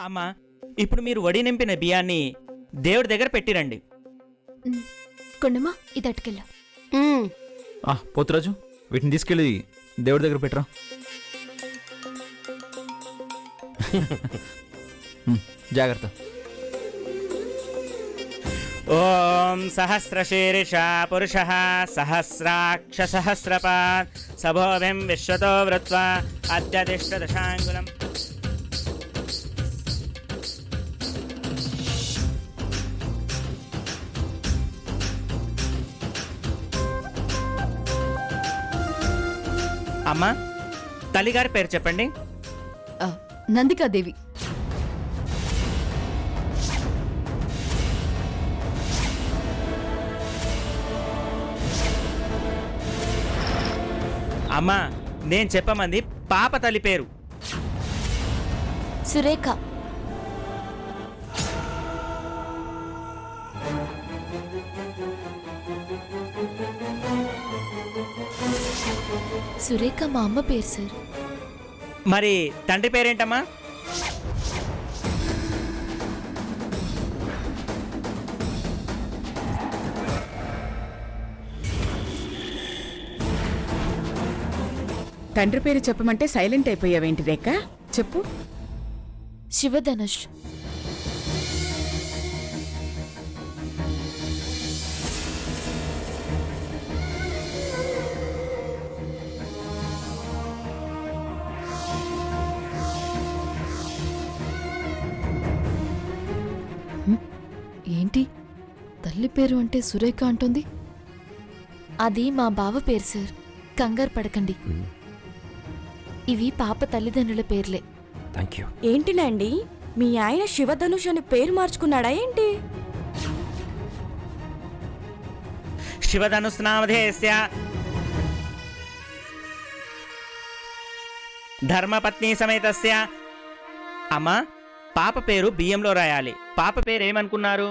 అమ్మా, ఇప్పుడు మీరు వడి నింపిన బియ్యాన్ని దేవుడి దగ్గర పెట్టిరండి. కొండమ్మా ఇది అటుకెళ్ళా. పోతురాజు, వీటిని తీసుకెళ్ళి దేవుడి దగ్గర పెట్టరా. జాగ్రత్త. ఓం సహస్రశీర్ష పురుష సహస్రాక్ష సహస్రపాత్ సభోభిం విశ్వతో వృత్వా అత్యతిష్ట దశాంగులం. అమ్మా, తల్లిగారి పేరు చెప్పండి. నందికాదేవి. అమ్మా, నేను చెప్పమంది పాప తల్లి పేరు. సురేఖ. సురేఖ మా అమ్మ పేరు సార్. మరి తండ్రి పేరేంటమ్మా? తండ్రి పేరు చెప్పమంటే సైలెంట్ అయిపోయావేంటి రేఖ? చెప్పు. శివధనుష్. ఏంటి తల్లి పేరు అంటే సురేఖ అంటుంది? అది మా బావ పేరు సార్, కంగారు పడకండి. ఇవి పాప తల్లిదండ్రుల పేర్లే. Thank you. ఏంటినండి, మీ ఆయన శివధనుష్ అని పేరు మార్చుకున్నాడా ఏంటి? శివధనుస్నామధేయస్య ధర్మపత్ని సమేతస్య. అమ్మా, పాప పేరు బియ్యంలో రాయాలి. పాప పేరు ఏమనుకున్నారు?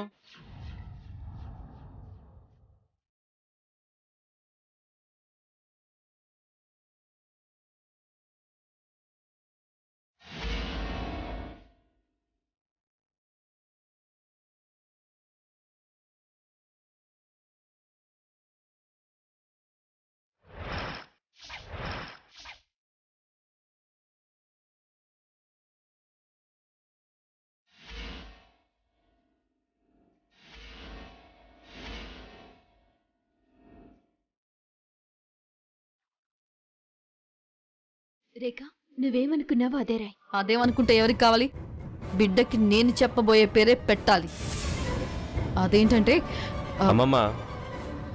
రేఖ, నువ్వేమనుకున్నావో అదే రాయ్. అదేమనుకుంటే ఎవరికి కావాలి? బిడ్డకి నేను చెప్పబోయే పేరే పెట్టాలి. అదేంటంటే అమ్మమ్మ,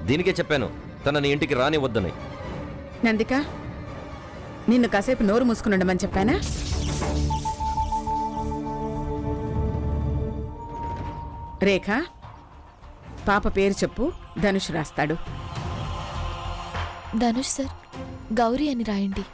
దీనికే చెప్పాను తనని ఇంటికి రానివద్దని. నందిక, నిన్ను కాసేపు నోరు మూసుకుని ఉండమని చెప్పానా? రేఖ, పాప పేరు చెప్పు. ధనుష్ రాస్తాడు. ధనుష్ సార్, గౌరీ అని రాయండి.